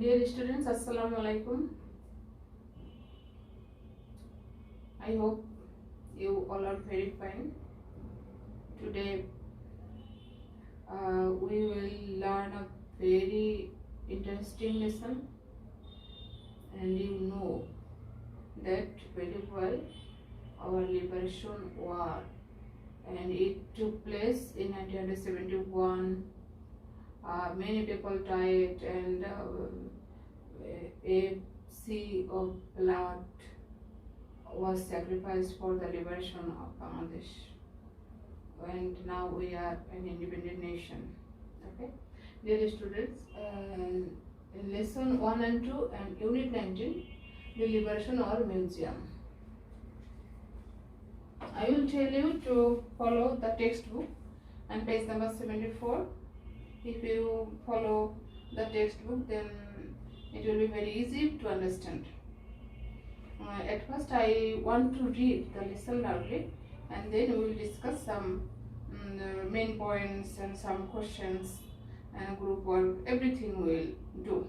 Dear students, Assalamu alaikum. I hope you all are very fine. Today we will learn a very interesting lesson, and you know that very well our liberation war, and it took place in 1971. Many people died, and a sea of blood was sacrificed for the liberation of Bangladesh. And now we are an independent nation. Okay, dear students, in lesson 1 and 2 and unit 19, the liberation or museum. I will tell you to follow the textbook and page number 74. If you follow the textbook, then it will be very easy to understand. At first, I want to read the lesson loudly, and then we will discuss some main points and some questions and group work. Everything we will do.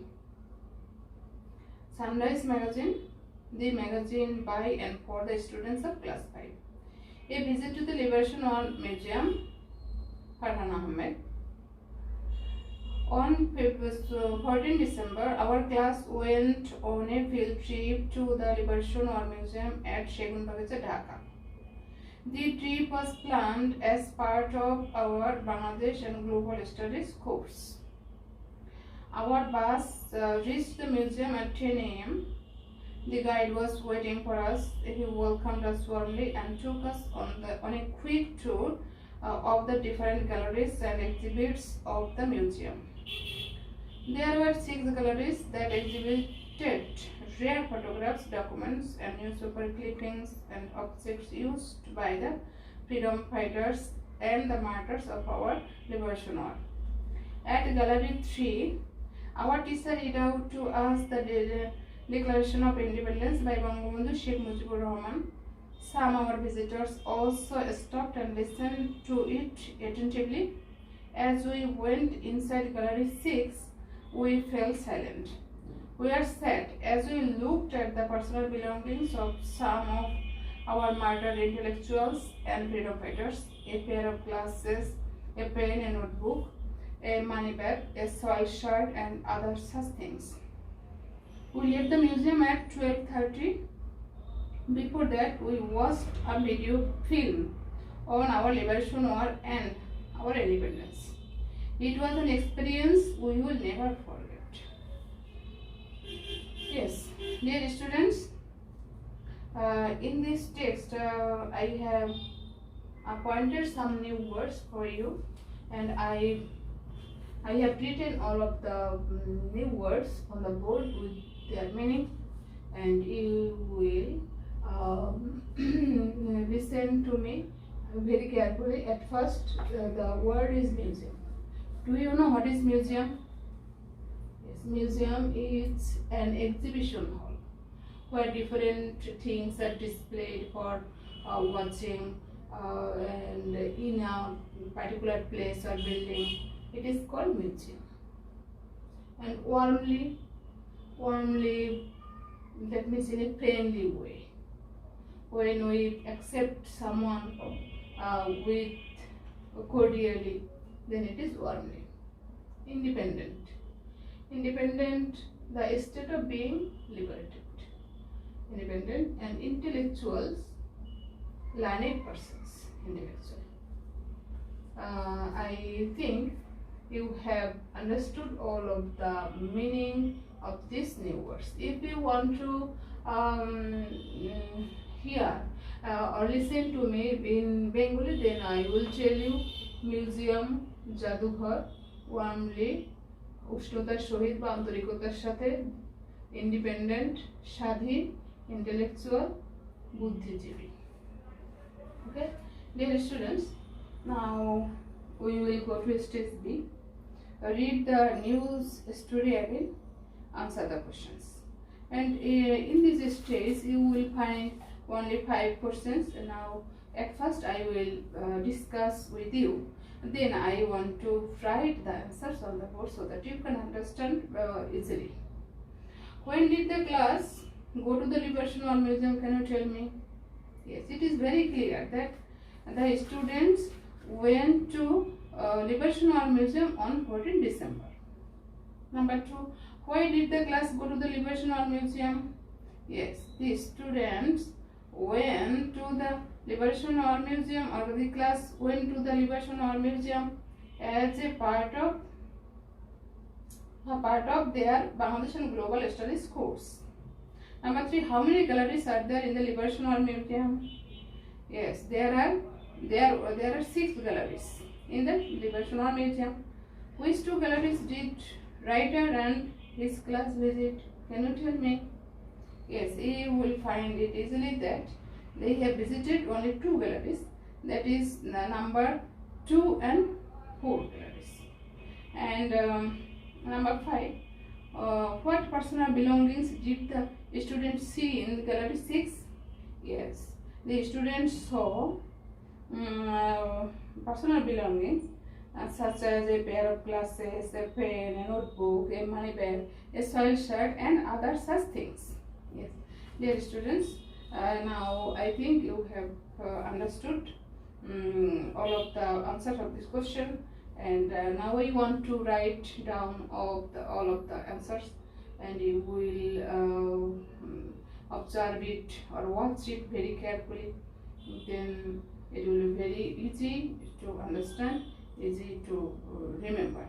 Sunrise Magazine, the magazine by and for the students of class 5. A visit to the Liberation War Museum, Farhan Ahmed. On 14 December, our class went on a field trip to the Liberation War Museum at Segunbagicha, Dhaka. The trip was planned as part of our Bangladesh and Global Studies course. Our bus reached the museum at 10 a.m. The guide was waiting for us. He welcomed us warmly and took us on a quick tour of the different galleries and exhibits of the museum. There were 6 galleries that exhibited rare photographs, documents, and newspaper clippings and objects used by the freedom fighters and the martyrs of our liberation war. At Gallery 3, our teacher read out to us the Declaration of Independence by Bangabandhu Sheikh Mujibur Rahman. Some of our visitors also stopped and listened to it attentively. As we went inside Gallery 6, we fell silent. We were sad as we looked at the personal belongings of some of our martyred intellectuals and freedom fighters: a pair of glasses, a pen, a notebook, a money bag, a soiled shirt, and other such things. We left the museum at 12:30. Before that, we watched a video film on our liberation war and our independence. It was an experience we will never forget. Yes, dear students, in this text I have appointed some new words for you, and I have written all of the new words on the board with their meaning, and you will listen to me very carefully. At first, the word is museum. Do you know what is museum? Yes, museum is an exhibition hall where different things are displayed for watching, and in a particular place or building. It is called museum. And warmly, that means in a friendly way. When we accept someone with cordially, then it is warmly. Independent, the state of being liberated. Independent and intellectuals, learned persons, intellectual. I think you have understood all of the meaning of these new words. If you want to hear or listen to me in Bengali, then I will tell you museum, জাদুঘর, warmly, উষ্ণতার সহিত বা আন্তরিকতার সাথে, independent, স্বাধীন, intellectual, বুদ্ধিজীবী. Okay, dear students, now we will go to stage B. Read the news story again, answer the questions. And in this stage, you will find only 5 questions. Now, at first, I will discuss with you. Then I want to write the answers on the board so that you can understand easily. When did the class go to the Liberation War Museum? Can you tell me? Yes, it is very clear that the students went to Liberation War Museum on 14 December. Number 2, why did the class go to the Liberation War Museum? Yes, the students went to the Liberation War Museum, or the class went to the Liberation War Museum as a part of their Bangladesh and Global Studies course. Number 3, how many galleries are there in the Liberation War Museum? Yes, there are 6 galleries in the Liberation War Museum. Which 2 galleries did writer and his class visit? Can you tell me? Yes, you will find it easily that they have visited only 2 galleries, that is number 2 and 4 galleries. And number 5, what personal belongings did the students see in gallery 6? Yes, the students saw personal belongings such as a pair of glasses, a pen, a notebook, a money bag, a soiled shirt, and other such things. Yes, dear students, now I think you have understood all of the answers of this question, and now we want to write down all of the answers, and you will observe it or watch it very carefully. Then it will be very easy to understand, easy to remember.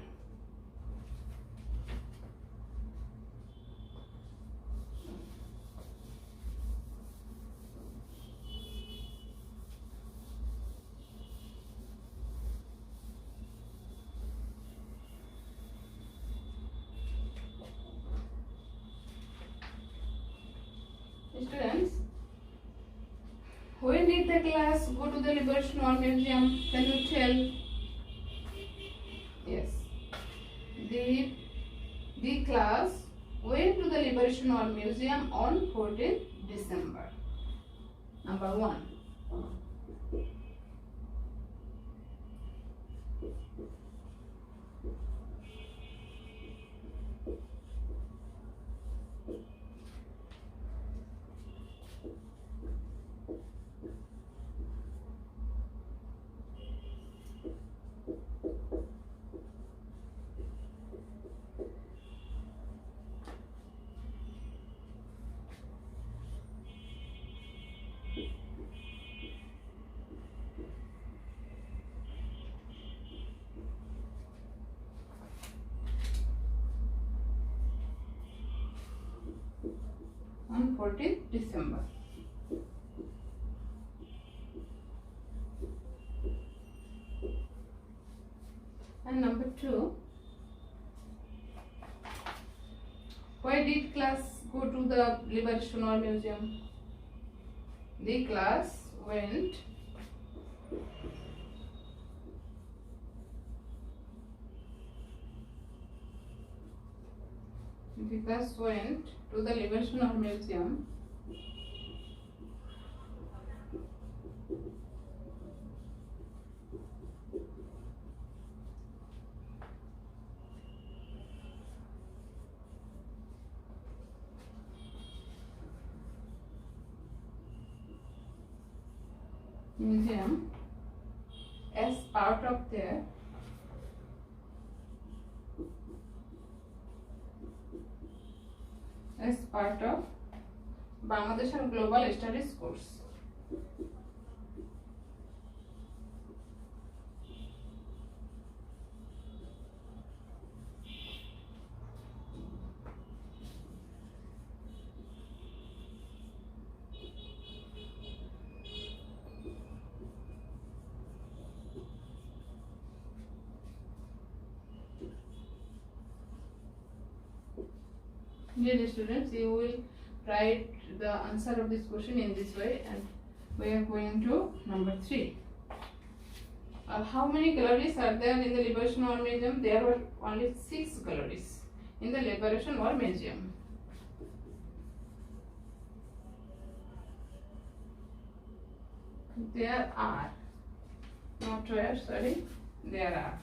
Students, when did the class go to the Liberation War Museum? Can you tell? Yes, the class went to the Liberation War Museum on 14th December. Number 1. On 14th December. And number 2, why did class go to the Liberation War Museum? The class went to the Liberation War Museum as part of their Bangladesh and Global Studies course. Dear students, you will write the answer of this question in this way, and we are going to number 3. How many galleries are there in the Liberation War Museum? There were only 6 galleries in the Liberation War Museum. There are, not where, sorry, there are.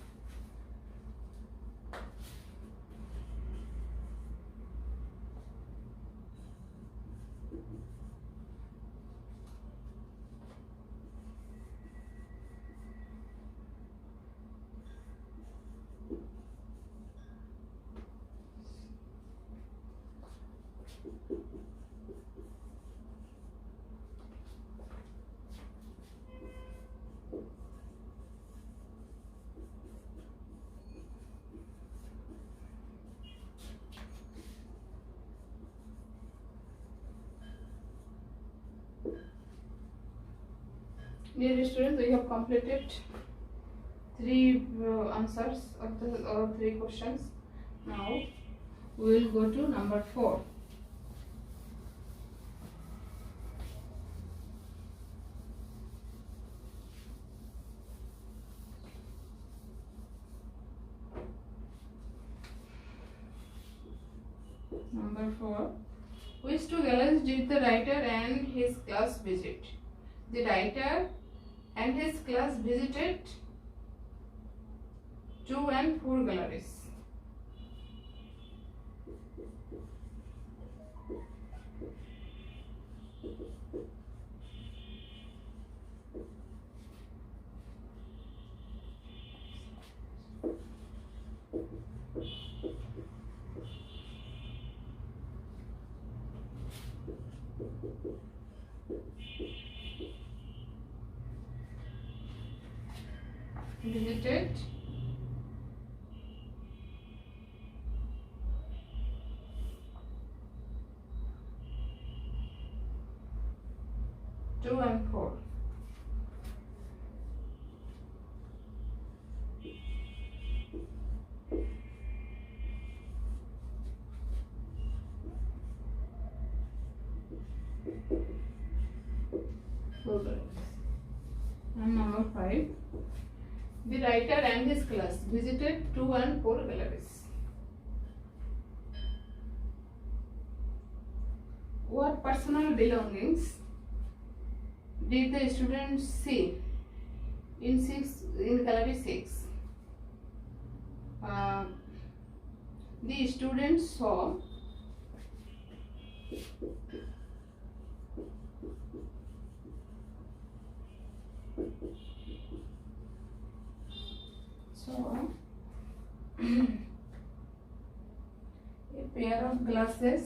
Dear students, we have completed three answers of the three questions. Now we will go to number 4. Number 4. Which two galleries did the writer and his class visit? The writer and his class visited 2 and 4 galleries. Visited two and 4. And number 5. The writer and his class visited 2 and 4 galleries. What personal belongings did the students see in gallery 6? The students saw a pair of glasses,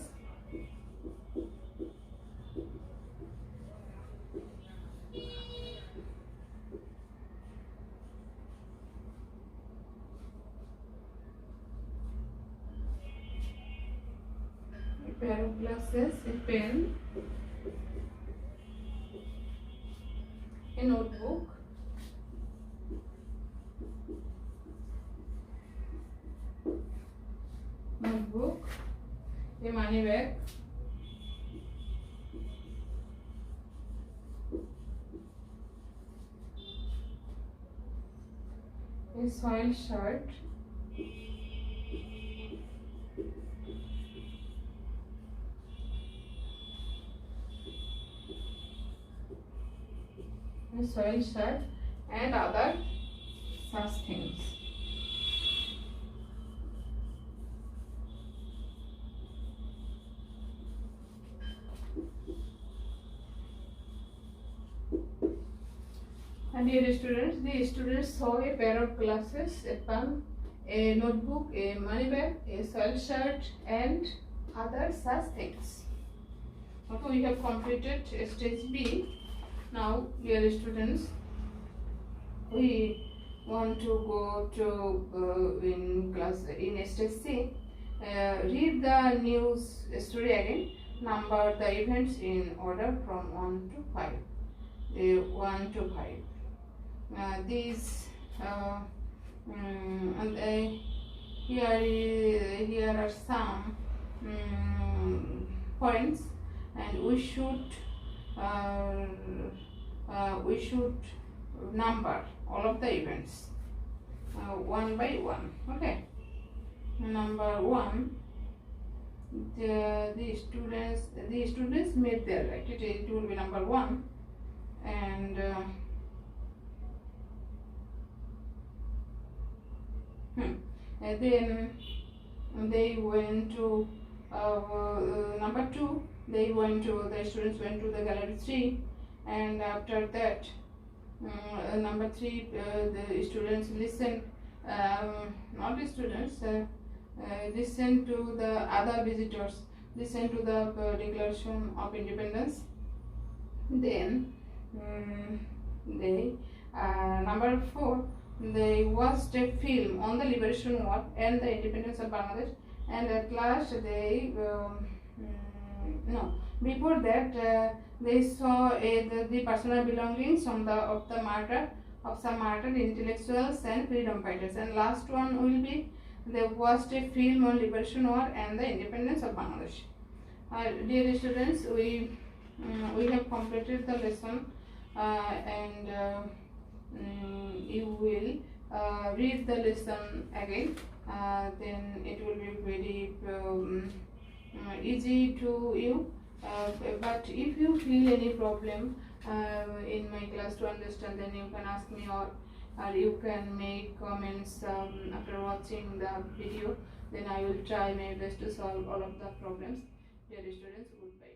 a pen, a notebook, a money bag, a soiled shirt, and other such things. And dear students, the students saw a pair of glasses, a pen, a notebook, a money bag, a soiled shirt, and other such things. Okay, we have completed stage B. Now, dear students, we want to go to in stage C. Read the news story again. Number the events in order from 1 to 5. 1 to 5. These and here are some points, and we should number all of the events one by one. Okay. Number 1. The students made their right. It will be number 1, and then they went to number 2. The students went to the gallery 3, and after that number 3 the students listened, not the students, listen to the other visitors, listen to the Declaration of Independence. Then they number 4, they watched a film on the Liberation War and the independence of Bangladesh, and at last they no, before that they saw the personal belongings of some martyred intellectuals and freedom fighters, and last one will be they watched a film on liberation war and the independence of Bangladesh. Dear students, we have completed the lesson, and you will read the lesson again. Then it will be very easy to you. But if you feel any problem in my class to understand, then you can ask me, or you can make comments after watching the video. Then I will try my best to solve all of the problems. Dear students, goodbye.